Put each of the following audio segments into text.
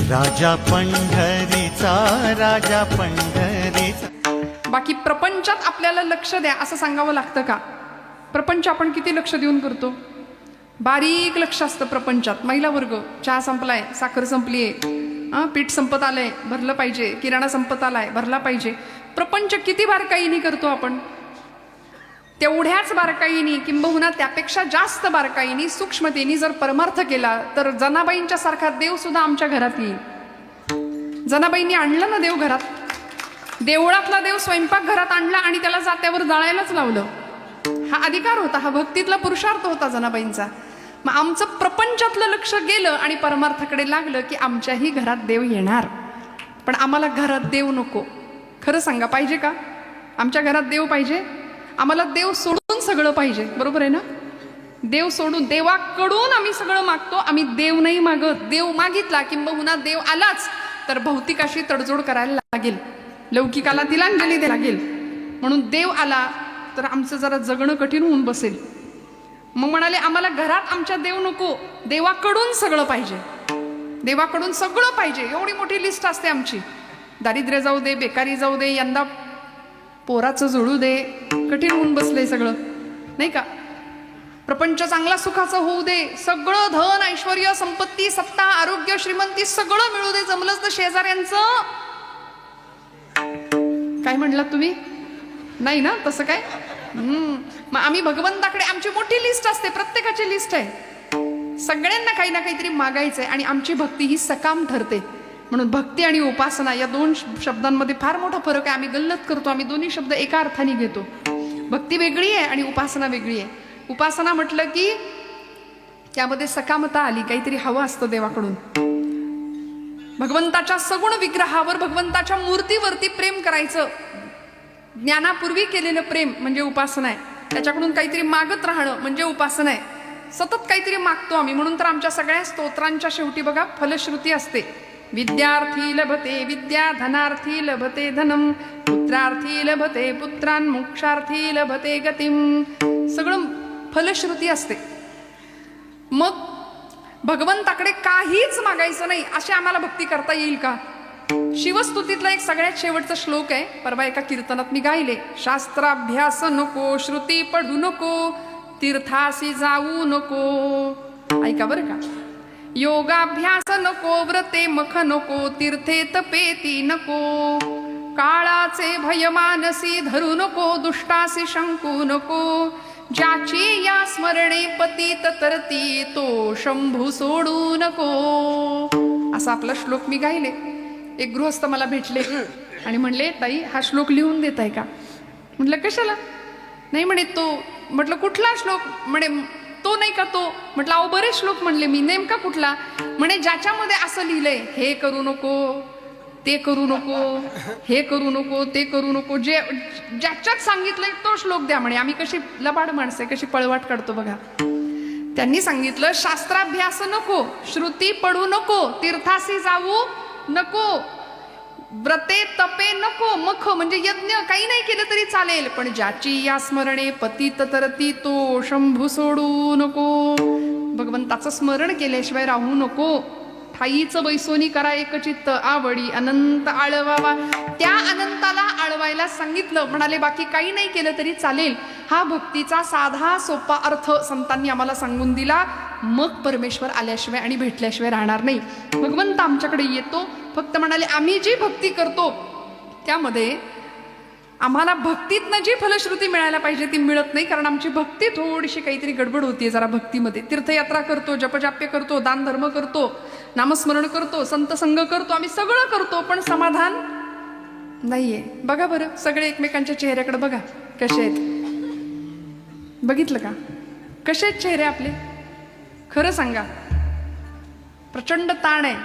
राजा पंढरीचा, राजा पंढरीचा. बाकी प्रपंचात आपल्याला लक्ष द्या असं सांगावं लागतं का? प्रपंच आपण किती लक्ष देऊन करतो? बारीक लक्ष असतं प्रपंचात. महिला वर्ग, चहा संपलाय, साखर संपलीये, पीठ संपत आलंय, भरलं पाहिजे, किराणा संपत आलाय, भरला पाहिजे. प्रपंच किती बारकाईने करतो आपण. तेवढ्याच बारकाईने किंबहुना त्यापेक्षा जास्त बारकाईने सूक्ष्मतेने जर परमार्थ केला तर जनाबाईंच्या सारखा देव सुद्धा आमच्या घरात येईल. जनाबाईंनी आणलं ना देव घरात. देवळातला देव स्वयंपाक घरात आणला आणि त्याला जात्यावर जाळायलाच लावलं. हा अधिकार होता, हा भक्तीतला पुरुषार्थ होता जनाबाईंचा. मग आमचं प्रपंचातलं लक्ष गेलं आणि परमार्थाकडे लागलं की आमच्याही घरात देव येणार. पण आम्हाला घरात देव नको. खरं सांगा, पाहिजे का? आमच्या घरात देव पाहिजे? आम्हाला देव सोडून सगळं पाहिजे, बरोबर आहे ना? देव सोडून, देवाकडून आम्ही सगळं मागतो. आम्ही देव नाही मागत. देव मागितला किंबहुना देव आलाच तर भौतिकाशी तडजोड करायला लागेल, लौकिकाला तिलांजली द्यायला लागेल. म्हणून देव आला तर आमचं जरा जगणं कठीण होऊन बसेल. मग म्हणाले आम्हाला घरात आमच्या देव नको, देवाकडून सगळं पाहिजे. देवाकडून सगळं पाहिजे. एवढी मोठी लिस्ट असते आमची. दारिद्र्य जाऊ दे, बेकारी जाऊ दे, यंदा पोराचं जुळू दे, कठीण होऊन बसलंय सगळं, नाही का? प्रपंच चांगला सुखाचं होऊ दे, सगळं धन ऐश्वर्य संपत्ती सत्ता आरोग्य श्रीमंती सगळं मिळू दे. जमलंच तर शेजाऱ्यांचं. काय म्हणलात तुम्ही? नाही ना तसं काय? मग आम्ही भगवंताकडे, आमची मोठी लिस्ट असते, प्रत्येकाची लिस्ट आहे. सगळ्यांना काही ना काहीतरी मागायचंय आणि आमची भक्ती ही सकाम ठरते. म्हणून भक्ती आणि उपासना या दोन शब्दांमध्ये फार मोठा फरक आहे. आम्ही गल्लत करतो, आम्ही दोन्ही शब्द एका अर्थाने घेतो. भक्ती वेगळी आहे आणि उपासना वेगळी आहे. उपासना म्हटलं की त्यामध्ये सकामता आली, काहीतरी हवं असतं देवाकडून. भगवंताच्या सगुण विग्रहावर, भगवंताच्या मूर्तीवरती प्रेम करायचं. ज्ञानापूर्वी केलेलं प्रेम म्हणजे उपासना आहे. त्याच्याकडून काहीतरी मागत राहणं म्हणजे उपासना आहे. सतत काहीतरी मागतो आम्ही. म्हणून तर आमच्या सगळ्या स्तोत्रांच्या शेवटी बघा फलश्रुती असते. विद्यार्थी लभते विद्या, धनार्थी लभते धनम, पुत्रार्थी लभते पुत्रान, मोक्षार्थी लभते गतिम. सगळं फलश्रुती असते. मग भगवंताकडे काहीच मागायचं नाही अशी आम्हाला भक्ती करता येईल का? शिवस्तुतीतला एक सगळ्यात शेवटचा श्लोक आहे. परवा एका कीर्तनात मी गायले. शास्त्राभ्यास नको, श्रुती पढू नको, तीर्थासी जाऊ नको. ऐका बरं का. योगाभ्यास नको, व्रते मख नको, तीर्थे तपेती नको, काळाचे भय मानसी धरू नको, दुष्टासी शंकू नको, ज्याची या स्मरणे पतित तरती तो शंभू सोडू नको. असा आपला श्लोक मी गायले. एक गृहस्थ मला भेटले आणि म्हणले ताई हा श्लोक लिहून देत आहे का? म्हटलं कशाला? नाही म्हणे तो. म्हटलं कुठला श्लोक? म्हणे तो नाही का तो. म्हटलं अहो बरेच श्लोक म्हणले मी, नेमका कुठला? म्हणे ज्याच्यामध्ये असं लिहिलंय हे करू नको, ते करू नको, हे करू नको, ते करू नको, जे ज्याच्यात सांगितलंय तो श्लोक द्या म्हणे. आम्ही कशी लबाड माणसं आहे, कशी पळवाट काढतो बघा. त्यांनी सांगितलं शास्त्राभ्यास नको, श्रुती पढू नको, तीर्थासी जाऊ नको, व्रते तपे नको, मख म्हणजे यज्ञ काही नाही केलं तरी चालेल, पण ज्याची या स्मरणे पतित तरती तो शंभू सोडू नको. भगवंताचं स्मरण केल्याशिवाय राहू नको. ठाईचं बैसोनी करा एकचित्त, आवडी अनंत आळवावा. त्या अनंताला आळवायला सांगितलं. म्हणाले बाकी काही नाही केलं तरी चालेल. हा भक्तीचा साधा सोपा अर्थ संतांनी आम्हाला सांगून दिला. मग परमेश्वर आल्याशिवाय आणि भेटल्याशिवाय राहणार नाही. भगवंत आमच्याकडे येतो. फक्त म्हणाले आम्ही जी भक्ती करतो त्यामध्ये आम्हाला भक्तीतनं जी फलश्रुती मिळायला पाहिजे ती मिळत नाही. कारण आमची भक्ती थोडीशी काहीतरी गडबड होतीये जरा भक्तीमध्ये. तीर्थयात्रा करतो, जपजाप्य करतो, दान धर्म करतो, नामस्मरण करतो, संत संग करतो, आम्ही सगळं करतो, पण समाधान नाहीये. बघा बरं सगळे एकमेकांच्या चेहऱ्याकडे बघा कसे आहेत. बघितलं का कसे आहेत चेहरे आपले? खरं सांगा. प्रचंड ताण आहे,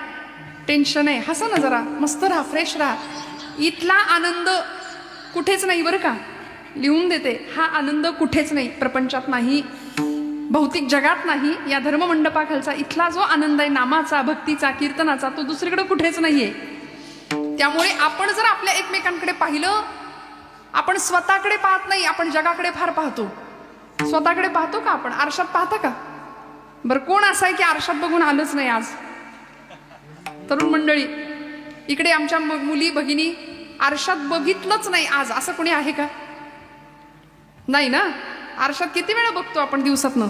टेन्शन आहे. हसा ना जरा, मस्त राहा, फ्रेश राहा. इथला आनंद कुठेच नाही बरं का. लिहून देते, हा आनंद कुठेच नाही, प्रपंचात नाही, भौतिक जगात नाही. या धर्ममंडपाखालचा इथला जो आनंद आहे नामाचा, भक्तीचा, कीर्तनाचा, तो दुसरीकडे कुठेच नाहीये. त्यामुळे आपण जर आपल्या एकमेकांकडे पाहिलं, आपण स्वतःकडे पाहत नाही, आपण जगाकडे फार पाहतो. स्वतःकडे पाहतो का आपण? आरशात पाहता का? बरं कोण असं आहे की आरशात बघून आलंच नाही आज? तरुण मंडळी, इकडे आमच्या मुली भगिनी आरशात बघितलंच नाही आज, असं कोणी आहे का? नाही ना. आरशात किती वेळा बघतो आपण दिवसातनं?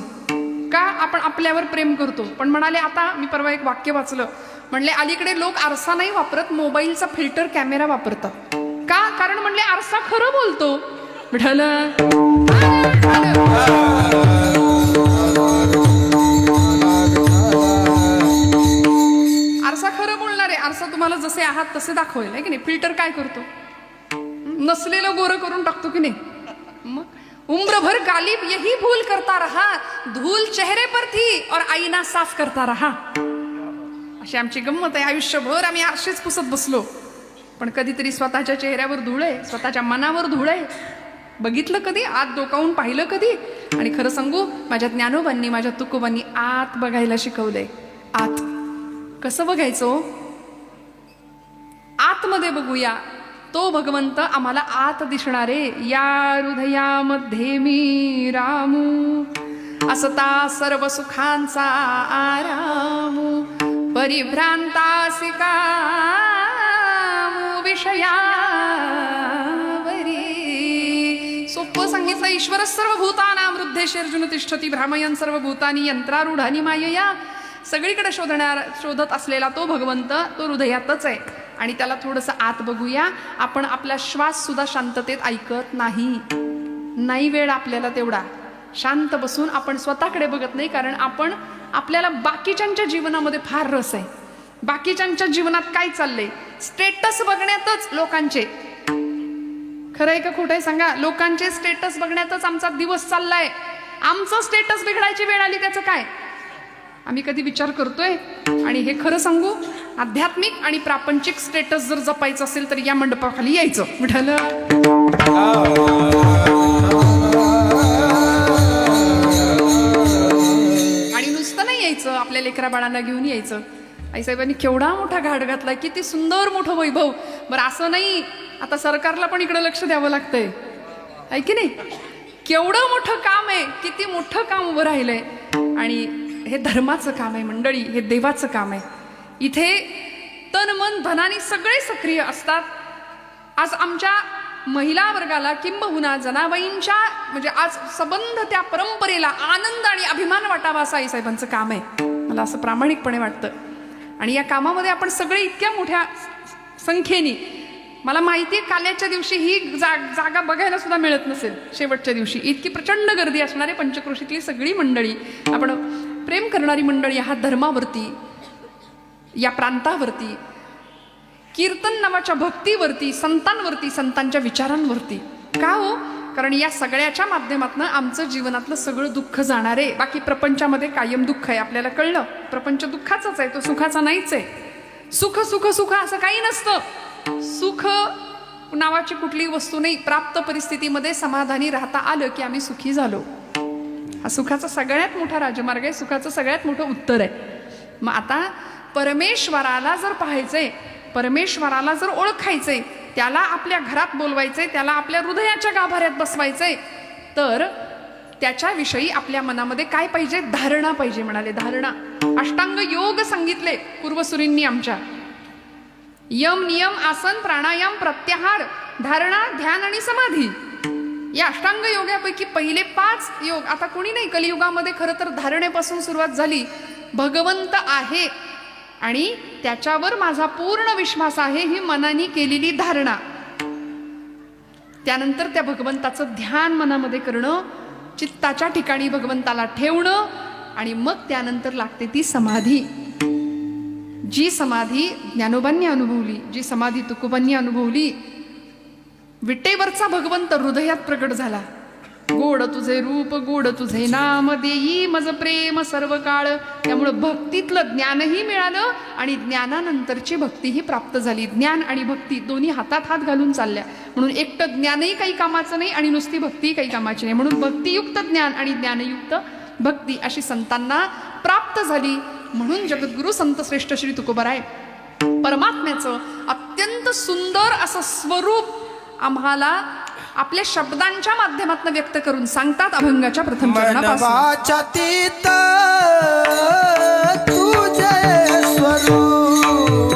का? आपण आपल्यावर प्रेम करतो. पण म्हणाले, आता मी परवा एक वाक्य वाचलं, म्हणले अलीकडे लोक आरसा नाही वापरत, मोबाईलचा फिल्टर कॅमेरा वापरतात. का? कारण म्हणले आरसा खरं बोलतो. म्हटलं आरसा खरं बोलणार आहे. आरसा तुम्हाला जसे आहात तसे दाखवेल, आहे की नाही? फिल्टर काय करतो? नसलेलं गोरं करून टाकतो की नाही? मग उम्र भर गालिब यही भूल करता रहा, धूल चेहरे पर थी और आईना साफ करता रहा. अशी आमची गंमत आहे. आयुष्यभर आम्ही आरशेच पुसत बसलो, पण कधीतरी स्वतःच्या चेहऱ्यावर धूळ आहे, स्वतःच्या मनावर धूळ आहे. बघितलं कधी? आत डोकावून पाहिलं कधी? आणि खरं सांगू, माझ्या ज्ञानोबांनी, माझ्या तुकोबांनी आत बघायला शिकवलंय. आत कसं बघायचो? आतमध्ये बघूया. तो भगवंत आम्हाला आत दिसणारे. या हृदयामध्ये मी रामू, असता सर्व सुखांचा आरामू, परिभ्रांतासी कामू विषयावरी. सोपं सांगितलं. ईश्वर सर्व भूतानां हृद्देशे अर्जुन तिष्ठती, भ्रामयन् सर्व भूतानि यंत्रारूढानि मायया. सगळीकडे शोधत असलेला तो भगवंत तो हृदयातच आहे. आणि त्याला थोडंसं आत बघूया. आपण आपला श्वास सुद्धा शांततेत ऐकत नाही वेळ आपल्याला तेवढा शांत बसून आपण स्वतःकडे बघत नाही. कारण आपण आपल्याला बाकीच्यांच्या जीवनामध्ये फार रस आहे. बाकीच्यांच्या जीवनात काय चाललंय? स्टेटस बघण्यातच लोकांचे. खरं आहे का खोटं आहे सांगा? लोकांचे स्टेटस बघण्यातच आमचा दिवस चाललाय. आमचं स्टेटस बिघडायची वेळ आली त्याचं काय? आम्ही कधी विचार करतोय? आणि हे खरं सांगू, आध्यात्मिक आणि प्रापंचिक स्टेटस जर जपायचं असेल तर या मंडपाखाली यायचं. म्हटलं आणि नुसतं नाही यायचं, आपल्या लेकरा बाळांना घेऊन यायचं. आईसाहेबांनी केवढा मोठा घाट घातलाय, किती सुंदर मोठं वैभव. बरं असं नाही, आता सरकारला पण इकडे लक्ष द्यावं लागतंय, आहे की नाही? केवढं मोठं काम आहे, किती मोठं काम उभं राहिलंय. आणि हे धर्माचं काम आहे मंडळी, हे देवाचं काम आहे. इथे तन मन धनाने सगळे सक्रिय असतात. आज आमच्या महिला वर्गाला किंबहुना जनाबाईंच्या म्हणजे आज संबंध त्या परंपरेला आनंद आणि अभिमान वाटावा असं आईसाहेबांचं काम आहे. मला असं प्रामाणिकपणे वाटतं. आणि या कामामध्ये आपण सगळे इतक्या मोठ्या संख्येने, मला माहिती आहे काल्याच्या दिवशी ही जागा बघायला सुद्धा मिळत नसेल. शेवटच्या दिवशी इतकी प्रचंड गर्दी असणारे पंचक्रोशीतली सगळी मंडळी, आपण प्रेम करणारी मंडळी आहात धर्मावरती, या प्रांतावरती, कीर्तन नावाच्या भक्तीवरती, संतांवरती, संतांच्या विचारांवरती. का हो? कारण या सगळ्याच्या माध्यमातून आमचं जीवनातलं सगळं दुःख जाणार आहे. बाकी प्रपंचामध्ये कायम दुःख आहे, आपल्याला कळलं. प्रपंच दुःखाचाच आहे, तो सुखाचा नाहीच आहे. सुख सुख सुख असं काही नसतं. सुख नावाची कुठलीही वस्तू नाही. प्राप्त परिस्थितीमध्ये समाधानी राहता आलं की आम्ही सुखी झालो. हा सुखाचा सगळ्यात मोठा राजमार्ग आहे, सुखाचं सगळ्यात मोठं उत्तर आहे. मग आता परमेश्वराला जर पाहायचंय, परमेश्वराला जर ओळखायचंय, त्याला आपल्या घरात बोलवायचंय, त्याला आपल्या हृदयाच्या गाभाऱ्यात बसवायचंय, तर त्याच्याविषयी आपल्या मनामध्ये काय पाहिजे? धारणा पाहिजे. म्हणाले धारणा. अष्टांग योग सांगितले पूर्वसुरींनी आमच्या. यम, नियम, आसन, प्राणायाम, प्रत्याहार, धारणा, ध्यान आणि समाधी. या अष्टांग योगापैकी पहिले 5 योग. आता कोणी नाही, कलियुगामध्ये खरं तर धारणेपासून सुरुवात झाली. भगवंत आहे आणि त्याच्यावर माझा पूर्ण विश्वास आहे, ही मनाने केलेली धारणा. त्यानंतर त्या भगवंताचं ध्यान मनामध्ये करणं, चित्ताच्या ठिकाणी भगवंताला ठेवणं, आणि मग त्यानंतर लागते ती समाधी. जी समाधी ज्ञानोबांनी अनुभवली, जी समाधी तुकोबांनी अनुभवली. विटेवरचा भगवंत हृदयात प्रकट झाला. गोड तुझे रूप, गोड तुझे नाम, देई मज प्रेम सर्व काळ. त्यामुळं भक्तीतलं ज्ञानही मिळालं आणि ज्ञानानंतरची भक्तीही प्राप्त झाली. ज्ञान आणि भक्ती दोन्ही हातात हात घालून चालल्या. म्हणून एकटं ज्ञानही काही कामाचं नाही आणि नुसती भक्तीही काही कामाची नाही. म्हणून भक्तियुक्त ज्ञान आणि ज्ञानयुक्त भक्ती अशी संतांना प्राप्त झाली. म्हणून जगद्गुरु संत श्रेष्ठ श्री तुकोबाराय परमात्म्याचं अत्यंत सुंदर असं स्वरूप आम्हाला आपल्या शब्दांच्या माध्यमातून व्यक्त करून सांगतात. अभंगाच्या प्रथम चरणापासून. तुझे स्वरूप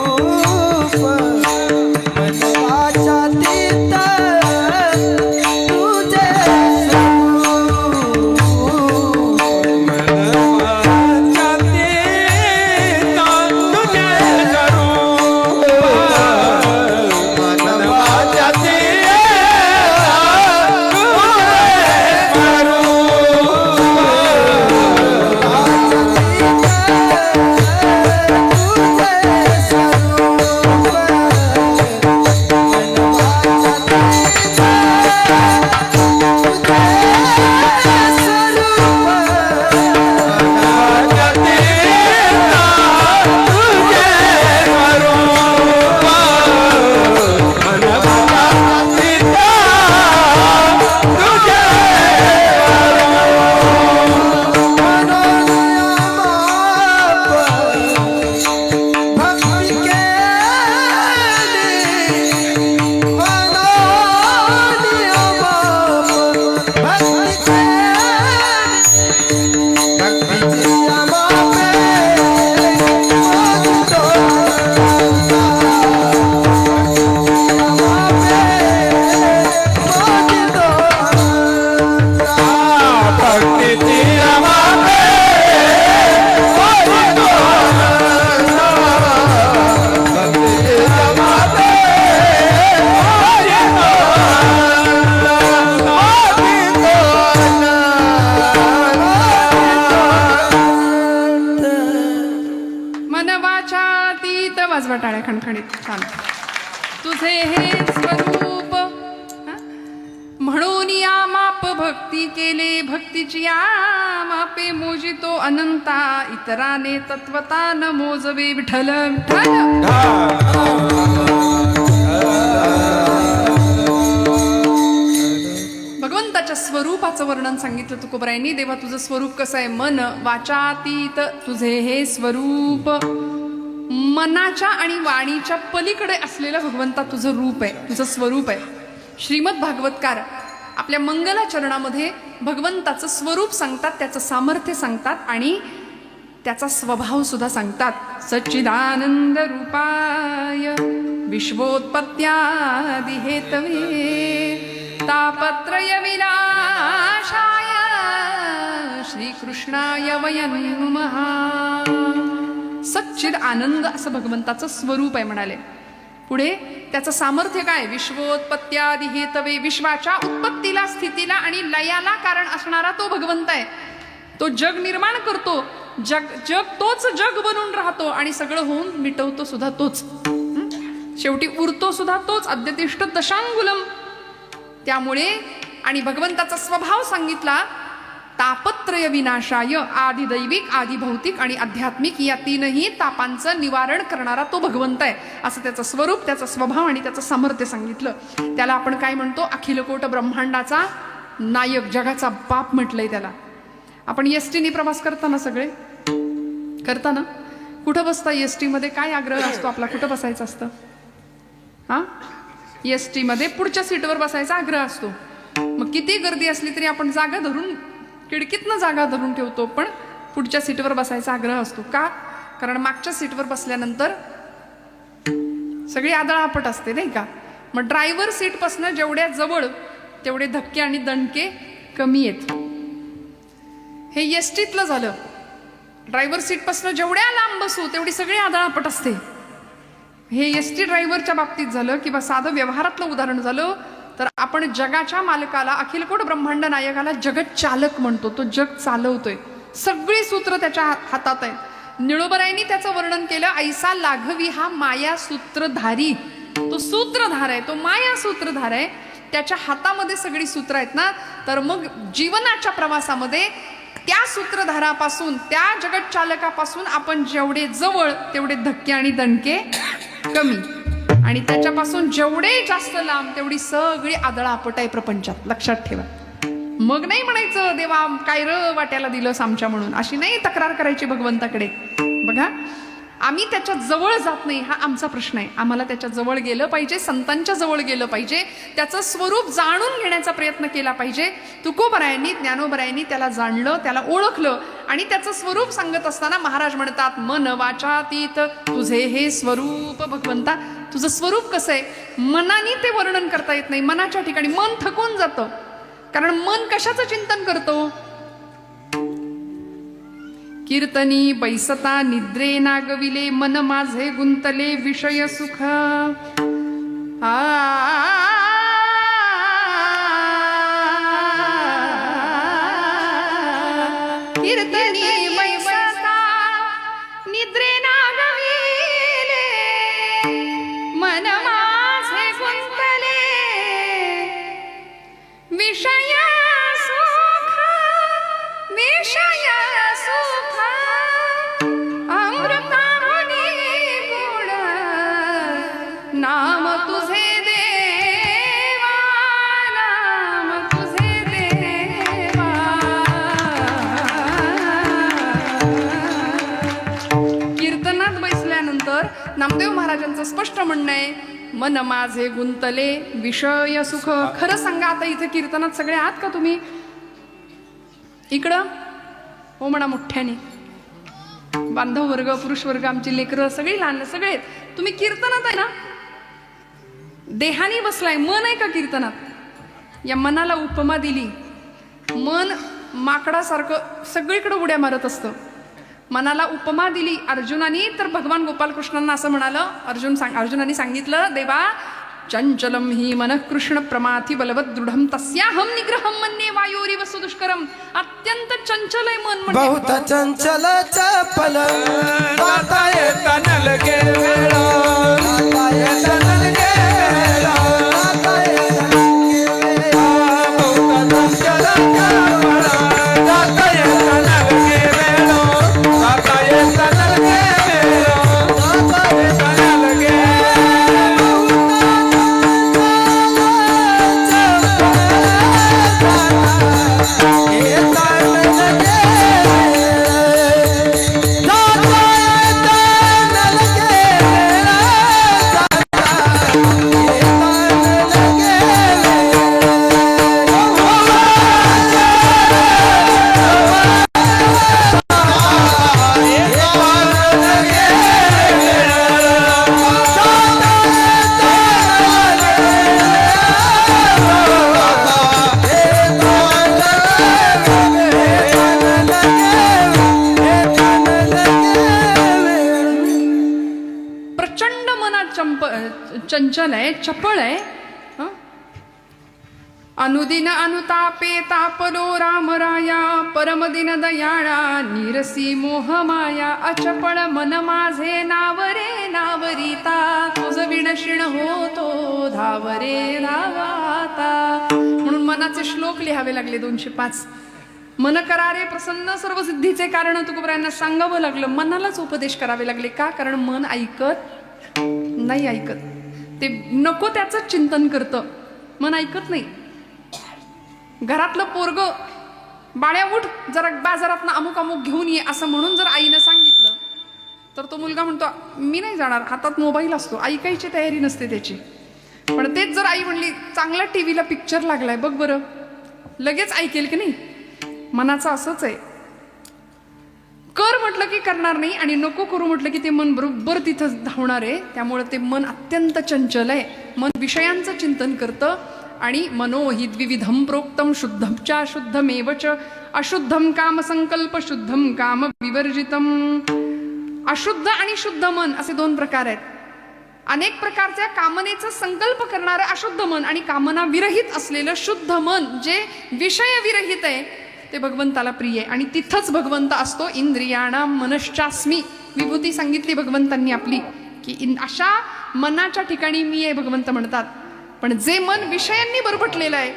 वाजवा टाळ्या खणखणीत. छान. तुझे हे स्वरूप म्हणून या माप भक्ती केले, भक्तीची या मापे मोजितो अनंता, इतराने तत्वता न मोजवे विठ्ठल विठ्ठल. भगवंताच्या स्वरूपाचं वर्णन सांगितलं तुकोबरायांनी. देवा तुझं स्वरूप कसं आहे? मन वाचातीत तुझे हे स्वरूप, मनाच्या आणि वाणीच्या पलीकडे असलेलं भगवंता तुझं रूप आहे, तुझं स्वरूप आहे. श्रीमद भागवतकार आपल्या मंगलाचरणामध्ये भगवंताचं स्वरूप सांगतात, त्याचं सामर्थ्य सांगतात आणि त्याचा स्वभाव सुद्धा सांगतात. सच्चिदानंद रूपाय विश्वोत्पत्त्यादि हेतवे तापत्रय विनाशाय श्रीकृष्णाय वयं नमः. सच्चिद आनंद असं भगवंताचं स्वरूप आहे म्हणाले. पुढे त्याचं सामर्थ्य काय? विश्वोत्पत्त्यादि हेतवे, विश्वाच्या उत्पत्तीला स्थितीला आणि लयाला कारण असणारा तो भगवंत आहे. तो जग निर्माण करतो, जग तोच जग बनून राहतो आणि सगळं होऊन मिटवतो सुद्धा तोच, शेवटी उरतो सुद्धा तोच. अद्यतिष्ठ दशांगुलम. त्यामुळे आणि भगवंताचा स्वभाव सांगितला. तापत्रय विनाशाय, आदि दैविक, आदि भौतिक आणि आध्यात्मिक या तीनही तापांचं निवारण करणारा तो भगवंत आहे, असं त्याचं स्वरूप, त्याचा स्वभाव आणि त्याचं सामर्थ्य सांगितलं. त्याला आपण काय म्हणतो? अखिलकोट ब्रह्मांडाचा नायक, जगाचा बाप म्हटलंय त्याला. आपण एसटीने प्रवास करताना सगळे करताना कुठं बसता? एसटी मध्ये काय आग्रह असतो आपला? कुठं बसायचं असतं? हा, एसटी मध्ये पुढच्या सीटवर बसायचा आग्रह असतो. मग किती गर्दी असली तरी आपण जागा धरून, खिडकीतनं जागा धरून ठेवतो, पण पुढच्या सीटवर बसायचा आग्रह असतो. का? कारण मागच्या सीटवर बसल्यानंतर सगळी आदळापट असते नाही का? मग ड्रायव्हर सीटपासनं जेवढ्या जवळ तेवढे धक्के आणि दणके कमी आहेत. हे एसटीतलं झालं. ड्रायव्हर सीटपासनं जेवढ्या लांब बसू तेवढी सगळी आदळापट असते. हे एसटी ड्रायव्हरच्या बाबतीत झालं किंवा साधं व्यवहारातलं उदाहरण झालं तर आपण जगाच्या मालकाला, अखिलकोट ब्रह्मांड नायकाला जगत चालक म्हणतो. तो जग चालवतोय, सगळी सूत्र त्याच्या हातात आहेत. निळोबरायांनी त्याचं वर्णन केलं. ऐसा लाघवी हा माया सूत्रधारी. तो सूत्रधार आहे, तो माया सूत्रधार आहे. त्याच्या हातामध्ये सगळी सूत्र आहेत ना. तर मग जीवनाच्या प्रवासामध्ये त्या सूत्रधारापासून, त्या जगत चालकापासून आपण जेवढे जवळ तेवढे धक्के आणि दणके कमी, आणि त्याच्यापासून जेवढे जास्त लांब तेवढी सगळी आदळापट आहे प्रपंचात. लक्षात ठेवा. मग नाही म्हणायचं देवा काय र वाट्याला दिलंस आमच्या म्हणून, अशी नाही तक्रार करायची भगवंताकडे. बघा, आम्ही त्याच्या जवळ जात नाही हा आमचा प्रश्न आहे. आम्हाला त्याच्या जवळ गेलं पाहिजे, संतांच्या जवळ गेलं पाहिजे, त्याचं स्वरूप जाणून घेण्याचा प्रयत्न केला पाहिजे. तुकोबरायांनी, ज्ञानोबरायांनी त्याला जाणलं, त्याला ओळखलं आणि त्याचं स्वरूप सांगत असताना महाराज म्हणतात मन वाचातीत तुझे हे स्वरूप. भगवंता तुझं स्वरूप कसं आहे? मनाने ते वर्णन करता येत नाही. मनाच्या ठिकाणी मन थकून जातं, कारण मन कशाचं चिंतन करतो? कीर्तनी बैसता निद्रे नागविले, मन माझे गुंतले विषय सुख. कीर्तनी बैसता निद्रे नागविले, मन माझे गुंतले विषय सुख. विषय सुख अमृताहुनी गुण, नाम तुझे देवा, नाम तुझे देवा. कीर्तनात बसल्यानंतर नामदेव महाराजांचं स्पष्ट म्हणणं आहे मन माझे गुंतले विषय सुख. खरं सांगा, आता इथे कीर्तनात सगळे आहात का तुम्ही? इकडं हो म्हणा मोठ्याने. बांधव वर्ग, पुरुष वर्ग, आमची लेकरं सगळी लहान, सगळे तुम्ही कीर्तनात आहे ना? देहानी बसलाय, मन आहे का कीर्तनात? या मनाला उपमा दिली. मन माकडासारखं सगळीकडे उड्या मारत असतं. मनाला उपमा दिली अर्जुनानी, तर भगवान गोपालकृष्णांना असं म्हणालं. अर्जुनानी सांगितलं देवा चंचलम ही मन कृष्ण प्रमाथी बलवत दृढम तस्याहम निग्रहम मन्ये वायोरिव सुदुष्करम. अत्यंत चंचल आहे मन. म्हणजे बहुत चंचल चपल, जाता येता न लगे वेळा. मनात चंचल आहे, चपळ आहे. हं? अनुदिन अनुतापे तापलो रामराया, परमदिन दयाळा निरसी मोहमाया. अचपळ मन माझे नावरे नावरिता, तुझ विणशिण होतो धावरे धावाता. म्हणून मनाचे श्लोक लिहावे लागले 205. मन करारे प्रसन्न सर्व सिद्धीचे कारण तुकोबरायांना सांगावं लागलं. मनालाच उपदेश करावे लागले. का? कारण मन ऐकत नाही. ऐकत ते नको त्याचं चिंतन करतं, मन ऐकत नाही. घरातलं पोरग बाळ्या उठ जरा बाजारात अमुक अमुक घेऊन ये असं म्हणून जर आईनं सांगितलं तर तो मुलगा म्हणतो मी नाही जाणार. हातात मोबाईल असतो, ऐकायची तयारी नसते त्याची. पण तेच जर आई म्हणली चांगला टीव्हीला पिक्चर लागलाय बघ बरं, लगेच ऐकेल की नाही. मनाचं असंच आहे. कर म्हटलं की करणार नाही आणि नको करू म्हटलं की ते मन बरोबर तिथं धावणार आहे. त्यामुळे ते मन अत्यंत चंचल आहे. मन विषयांचं चिंतन करतं आणि मनो हि द्विविधम प्रोक्तम शुद्धमचा शुद्धमेवच अशुद्धम काम संकल्प शुद्धम काम विवर्जितम. अशुद्ध आणि शुद्ध मन असे 2 प्रकार आहेत. अनेक प्रकारच्या कामनेचा संकल्प करणारं अशुद्ध मन आणि कामना विरहित असलेलं शुद्ध मन जे विषय विरहित आहे ते भगवंताला प्रिय आहे. आणि तिथंच भगवंत असतो. इंद्रियाणाम मनश्चास्मी विभूती सांगितली भगवंतांनी आपली की अशा मनाच्या ठिकाणी मी आहे भगवंत म्हणतात. पण जे मन विषयांनी बरबटलेलं आहे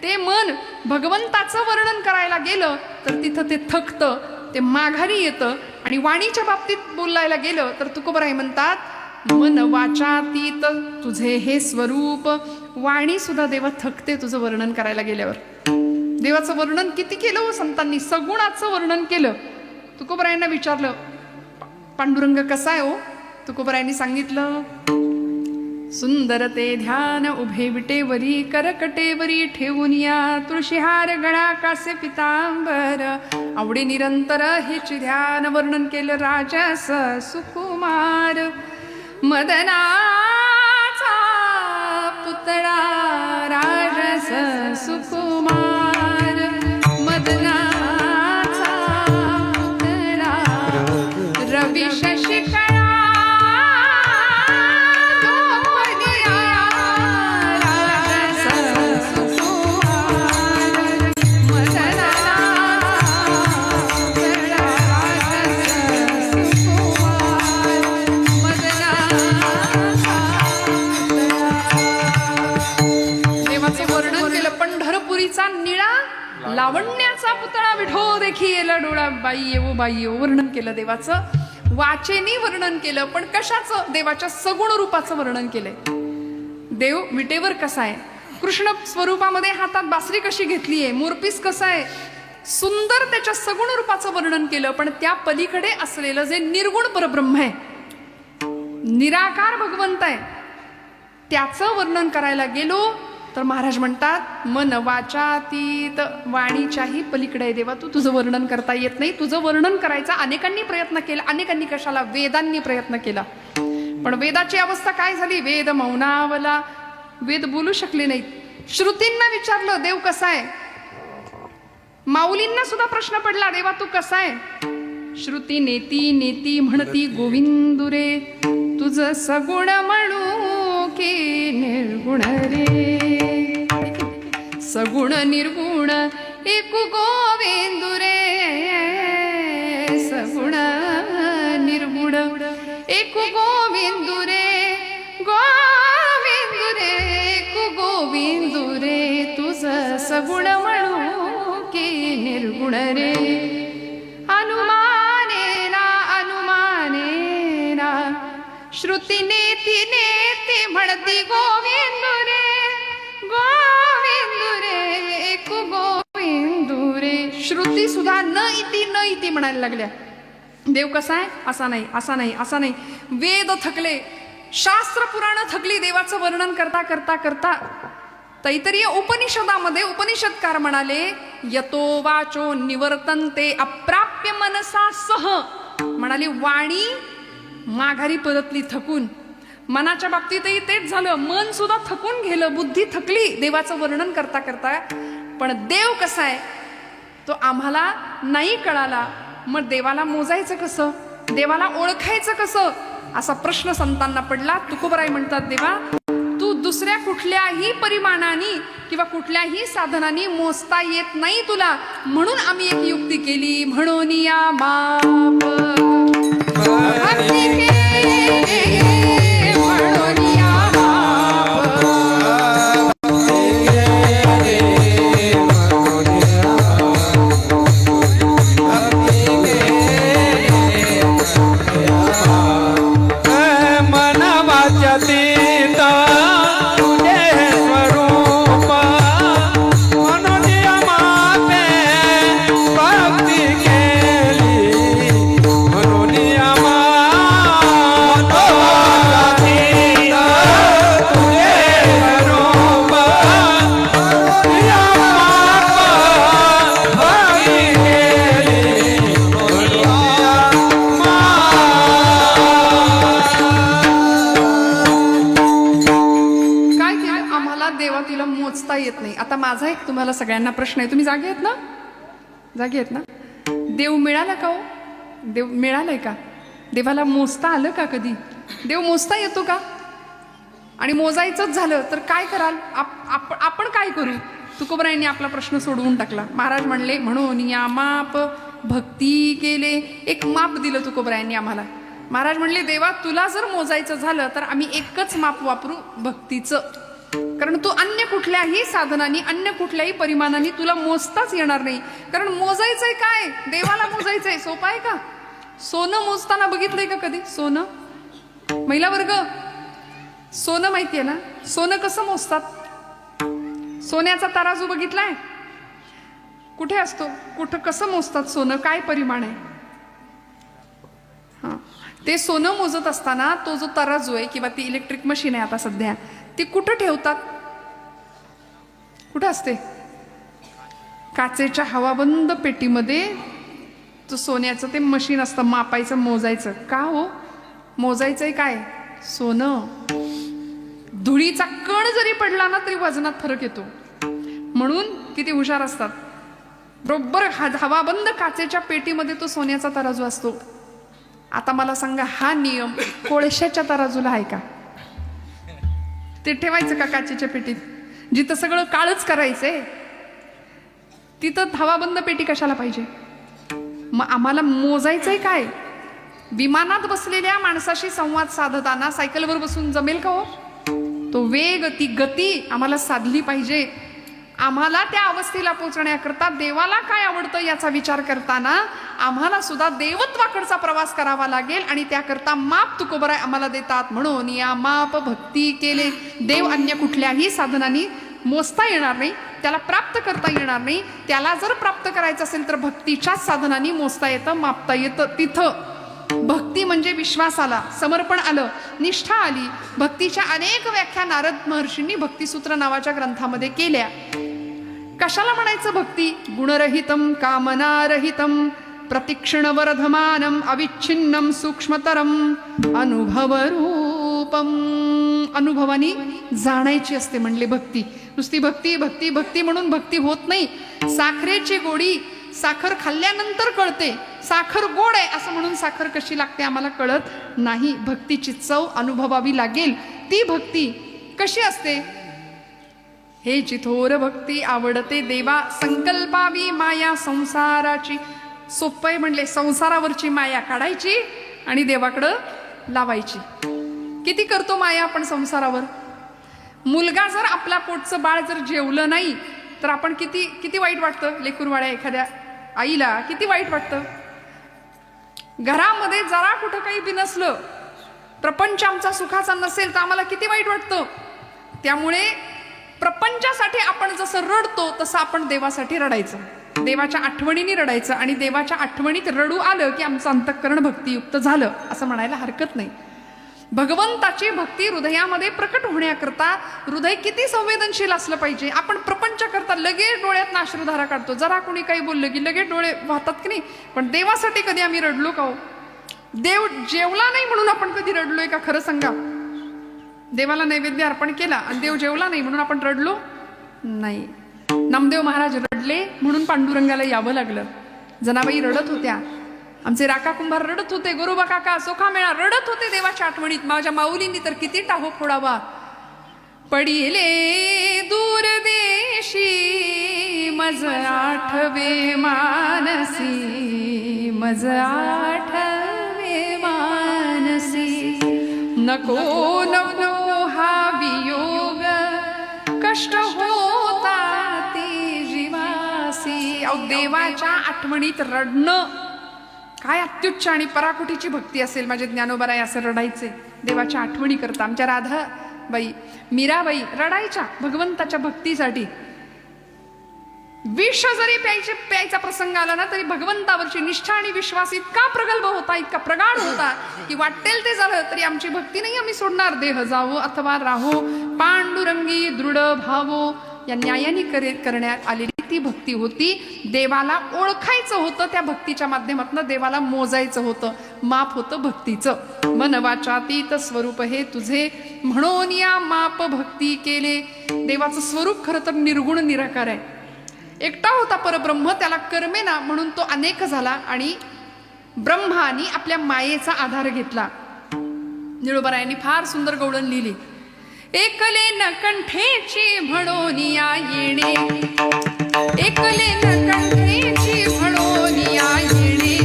ते मन भगवंताचं वर्णन करायला गेलं तर तिथं ते थकतं, ते माघारी येतं. आणि वाणीच्या बाबतीत बोलायला गेलं तर तुकोबराय म्हणतात मन वाचातीत तुझे हे स्वरूप. वाणी सुद्धा देवा थकते तुझं वर्णन करायला गेल्यावर. देवाचं वर्णन किती केलं हो संतांनी, सगुणाचं वर्णन केलं. तुकोबरायांना विचारलं पांडुरंग कसा आहे हो? तुकोबरायांनी सांगितलं सुंदर ते ध्यान उभे विटेवरी करकटेवरी ठेवून या तुळशीहार गळा कासे पितांबर. आवडे निरंतर हेच ध्यान वर्णन केलं राजस सुकुमार. मदनाचा पुतळा राजस सुकुमार. मदनाचा पुतळा रवी शशिकळा निळा लावण्याचा पुतळा विठो देखी येला डोळा. बाई येवो बाई येवो वर्णन केलं देवाचं. वाचेनी वर्णन केलं पण कशाचं? देवाच्या सगुण रूपाचं वर्णन केलंय. देव विटेवर कसा आहे, कृष्ण स्वरूपामध्ये हातात बासरी कशी घेतली आहे, मोरपीस कसा आहे, सुंदर त्याच्या सगुण रूपाचं वर्णन केलं. पण त्या पलीकडे असलेलं जे निर्गुण परब्रह्म आहे, निराकार भगवंत आहे, त्याचं वर्णन करायला गेलो तर महाराज म्हणतात मन वाचातीत. वाणीच्याही पलीकडे आहे देवा तू. तुझं वर्णन करता येत नाही. तुझं वर्णन करायचा अनेकांनी प्रयत्न केला. अनेकांनी कशाला? वेदांनी प्रयत्न केला. पण वेदाची अवस्था काय झाली? वेद मौनावला. वेद बोलू शकले नाहीत. श्रुतींना विचारलं देव कसा आहे. माऊलींना सुद्धा प्रश्न पडला देवा तू कसा आहे. श्रुती नेती नेती म्हणती गोविंदुरे तुझ सगुण म्हणू की निर्गुण रे. सगुण निर्गुण एकू गोविंदुरे. सगुण निर्गुण एकू गोविंदुरे. गोविंदुरे एकू गोविंदुरे तुझ सगुण म्हणू की निर्गुण रे. अनुमानेना अनुमानेना श्रुती नेती नेती म्हणती गोविंदुरे. गोविंदुरे एकू गोविंदुरे. श्रुती सुद्धा न इति म्हणायला लागल्या. देव कसा आहे? असा नाही असा नाही असा नाही. वेद थकले, शास्त्र पुराण थकली देवाचं वर्णन करता करता करता. तैतरीय उपनिषदामध्ये उपनिषदकार म्हणाले यतो वाचो निवर्तन्ते अप्राप्य मनसा सह. म्हणाली वाणी माघारी परतली थकून. मनाच्या बाबतीतही तेच झालं. मन सुद्धा थकून गेलं, बुद्धी थकली देवाचं वर्णन करता करता. पण देव कसा आहे तो आम्हाला नाही कळाला. मग देवाला मोजायचं कसं, देवाला ओळखायचं कसं, असा प्रश्न संतांना पडला. तुकोबराय म्हणतात, देवा तू दुसऱ्या कुठल्याही परिमाणाने किंवा कुठल्याही साधनाने मोजता येत नाही तुला, म्हणून आम्ही एक युक्ती केली. म्हणून या माप भक्ती केली, म्हणून या येत नाही. आता माझा एक तुम्हाला सगळ्यांना प्रश्न आहे. तुम्ही जागे आहेत ना? जागे आहेत ना? देव मिळाला का हो? देव मिळालाय का? देवाला मोजता आलं का कधी? देव मोजता येतो का? आणि मोजायचंच झालं तर काय कराल? आपण काय करू? तुकोबरायांनी आपला प्रश्न सोडवून टाकला. महाराज म्हणले, म्हणून या माप भक्ती केले. एक माप दिलं तुकोबरायांनी आम्हाला. महाराज म्हणले, देवा तुला जर मोजायचं झालं तर आम्ही एकच माप वापरू, भक्तीचं. कारण तू अन्य कुठल्याही साधनांनी, अन्य कुठल्याही परिमाणांनी तुला मोजताच येणार नाही. कारण मोजायचंय काय? देवाला मोजायचंय. सोपं आहे का? सोनं मोजताना बघितलंय का कधी? सोनं, महिला वर्ग, सोनं माहितीये ना? सोनं कसं मोजतात? सोन्याचा तराजू बघितलाय? कुठे असतो? कुठं कसं मोजतात सोनं? काय परिमाण आहे? हा, ते सोनं मोजत असताना तो जो तराजू आहे किंवा ती इलेक्ट्रिक मशीन आहे आता सध्या, ती कुठं ठेवतात? कुठं असते? काचेच्या हवाबंद पेटीमध्ये तो सोन्याचं ते मशीन असतं, मापायचं, मोजायचं. का हो? मोजायचंय काय? सोनं. धुळीचा कण जरी पडला ना तरी वजनात फरक येतो. म्हणून किती हुशार असतात. बरोबर हवाबंद काचेच्या पेटीमध्ये तो सोन्याचा तराजू असतो. आता मला सांगा, हा नियम कोळशाच्या तराजूला आहे का? ते ठेवायचं का काचेच्या पेटीत? जिथं सगळं काळच करायचंय तिथं हवाबंद पेटी कशाला पाहिजे? मग आम्हाला मोजायचंय काय? विमानात बसलेल्या माणसाशी संवाद साधताना सायकलवर बसून जमेल का हो? तो वेग, ती गती आम्हाला साधली पाहिजे. आम्हाला त्या अवस्थेला पोहोचण्याकरता देवाला काय आवडतं याचा विचार करताना आम्हाला सुद्धा देवत्वाकडचा प्रवास करावा लागेल. आणि त्याकरता माप तुकोबराय आम्हाला देतात. म्हणून या माप भक्ती केले. देव अन्य कुठल्याही साधनांनी मोजता येणार नाही, त्याला प्राप्त करता येणार नाही. त्याला जर प्राप्त करायचं असेल तर भक्तीच्याच साधनांनी मोजता येतं, मापता येतं. तिथं भक्ती म्हणजे विश्वास आला, समर्पण आलं, निष्ठा आली. भक्तीच्या अनेक व्याख्या नारद महर्षींनी भक्तिसूत्र नावाच्या ग्रंथामध्ये केल्या. कशाला म्हणायचं भक्ती? गुणरहितम कामनारहितम प्रतिक्षण वर्धमानम अविच्छिन्नम सूक्ष्मतरम अनुभवरूपम. अनुभवानी जाणायची असते म्हणले भक्ती. नुसती भक्ती भक्ती भक्ती म्हणून भक्ती होत नाही. साखरेची गोडी साखर खाल्ल्यानंतर कळते. साखर गोड आहे असं म्हणून साखर कशी लागते आम्हाला कळत नाही. भक्तीची चव अनुभवावी लागेल. ती भक्ती कशी असते? हे चिथोर भक्ती आवडते देवा, संकल्पावी माया संसाराची. सोपं आहे म्हणले. संसारावरची माया काढायची आणि देवाकडं लावायची. किती करतो माया आपण संसारावर? मुलगा जर आपला पोटचं बाळ जर जेवलं नाही तर आपण किती किती वाईट वाटतं. लेकरवाळ्या एखाद्या आईला किती वाईट वाटतं. घरामध्ये जरा कुठं काही बिनसलं, प्रपंच आमचा सुखाचा नसेल तर आम्हाला किती वाईट वाटतं. त्यामुळे प्रपंचासाठी आपण जसं रडतो तसं आपण देवासाठी रडायचं, देवाच्या आठवणीने रडायचं. आणि देवाच्या आठवणीत रडू आलं की आमचं अंतःकरण भक्तियुक्त झालं असं म्हणायला हरकत नाही. भगवंताची भक्ती हृदयामध्ये प्रकट होण्याकरता हृदय किती संवेदनशील असलं पाहिजे. आपण प्रपंच करता लगेच डोळ्यात अश्रुधारा काढतो. जरा कोणी काही बोललं की लगेच डोळे वाहतात की नाही. पण देवासाठी कधी आम्ही रडलो का हो? देव जेवला नाही म्हणून आपण कधी रडलोय का? खरं सांगा. देवाला नैवेद्य अर्पण केला आणि देव जेवला नाही म्हणून आपण रडलो नाही. नामदेव महाराज रडले म्हणून पांडुरंगाला यावं लागलं. जनाबाई रडत होत्या आमचे राका कुंभार रडत होते, गोरोबा काका, सोखा मेळा रडत होते देवाच्या आठवणीत. माझ्या माऊलींनी तर किती टाहो फोडावा. पडिले दूर देशी मज आठवे मानसी, मज आठवे मानसी. नको नको हा वियोग कष्ट होता ते जीवासी. अहो देवाच्या आठवणीत रडणं काय अत्युच्च आणि पराकुटीची भक्ती असेल. माझे ज्ञानोबाराय असं रडायचे देवाच्या आठवणी करता. आमच्या राधाबाई, मीराबाई रडायच्या भगवंताच्या भक्तीसाठी. विष जरी प्यायचा प्रसंग आला ना तरी भगवंतावरची निष्ठा आणि विश्वास इतका प्रगल्भ होता, इतका प्रगाढ होता की वाटेल ते झालं तरी आमची भक्ती नाही आम्ही सोडणार. देह जावो अथवा राहो पांडुरंगी दृढ भावो, या न्यायाने करण्यात आलेली ती भक्ती होती. देवाला ओळखायचं होतं, त्या भक्तीच्या माध्यमातून देवाला मोजायचं होतं. माप होतं भक्तीचं. मन वाचातीत स्वरूप हे तुझे म्हणून या माप भक्ती केले. देवाचं स्वरूप खरं तर निर्गुण निराकार आहे. एकटा होता परब्रह्म, त्याला कर्मेना म्हणून तो अनेक झाला आणि ब्रह्मानी आपल्या मायेचा आधार घेतला. निळोबारायांनी फार सुंदर गवळण लिहिली. एकले न कंठेची म्हणून या येणे, एकले न कंठेची म्हणून या येणे,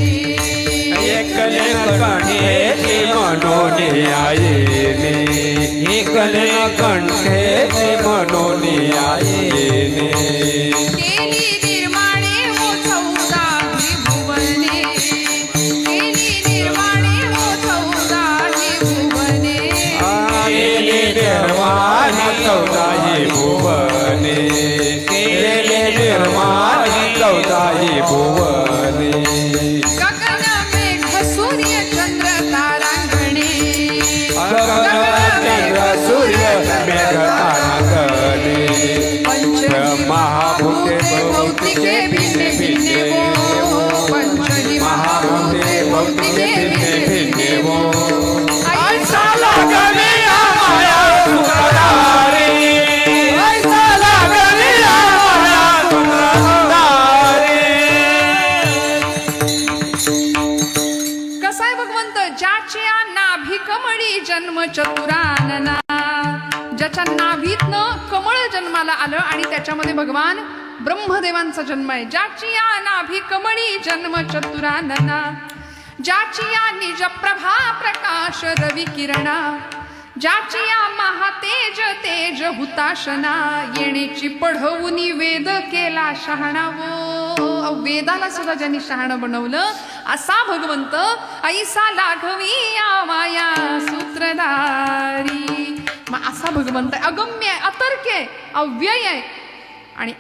एकले न कंठेची म्हणून या येणे, एकले न कंठेची म्हणून या येणे. केली निर्माणे हो चौदाही भुवने, केली निर्माणे हो चौदाही भुवने, केली निर्माण चौदाही भुवने, केली निर्माण चौदाही भुवने. गगन मेघ सूर्य चंद्र तारांगणे, गगन चंद्र सूर्य मेघ तारांगणे. महाभूते भौतिके भिन्ने भिन्ने वो, पंचही महाभूते भौतिके भिन्ने भिन्ने वो. ऐसा लागले माया सुखदारी, ऐसा लागले माया सुखदारी. कसाय भगवंत, ज्याची नाभी कमळी जन्म चतुरानना, ज्याच्या नाभीतनं कमळ जन्माला आलं आणि त्याच्यामध्ये भगवान ब्रह्मदेवांचा जन्म आहे. ज्याची या नाभी कमळी जन्म चतुरानना, ज्याची या निज प्रभा प्रकाश रवी किरणा, ज्याची या महातेज तेज हुताशना, येण्याची पढवुनी वेद केला शहाणावो. वेदाला सुद्धा ज्यांनी शहाणं बनवलं असा भगवंत, ऐसा लाघवी या माया सूत्रधारी. मग असा भगवंत अगम्य आहे, अतर्क्य आहे, अव्यय आहे आणि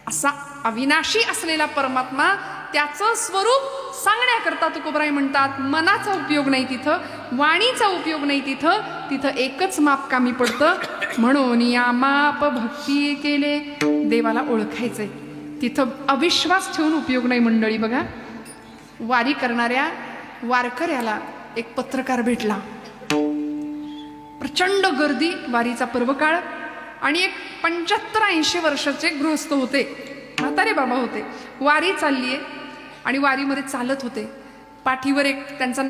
असा अविनाशी असलेला परमात्मा, त्याचं स्वरूप सांगण्याकरता तुकोबराय म्हणतात मनाचा उपयोग नाही तिथं, वाणीचा उपयोग नाही तिथं, तिथं एकच माप कामी पडतं. म्हणून या माप भक्ती केले. देवाला ओळखायचंय, तिथं अविश्वास ठेवून उपयोग नाही मंडळी. बघा, वारी करणाऱ्या वारकऱ्याला एक पत्रकार भेटला. प्रचंड गर्दी, वारीचा पर्वकाळ, आणि एक 75-80 वर्षाचे गृहस्थ होते, म्हातारे बाबा होते. वारी चाललीये आणि वारीमध्ये चालत होते. पाठीवर एक त्यांचा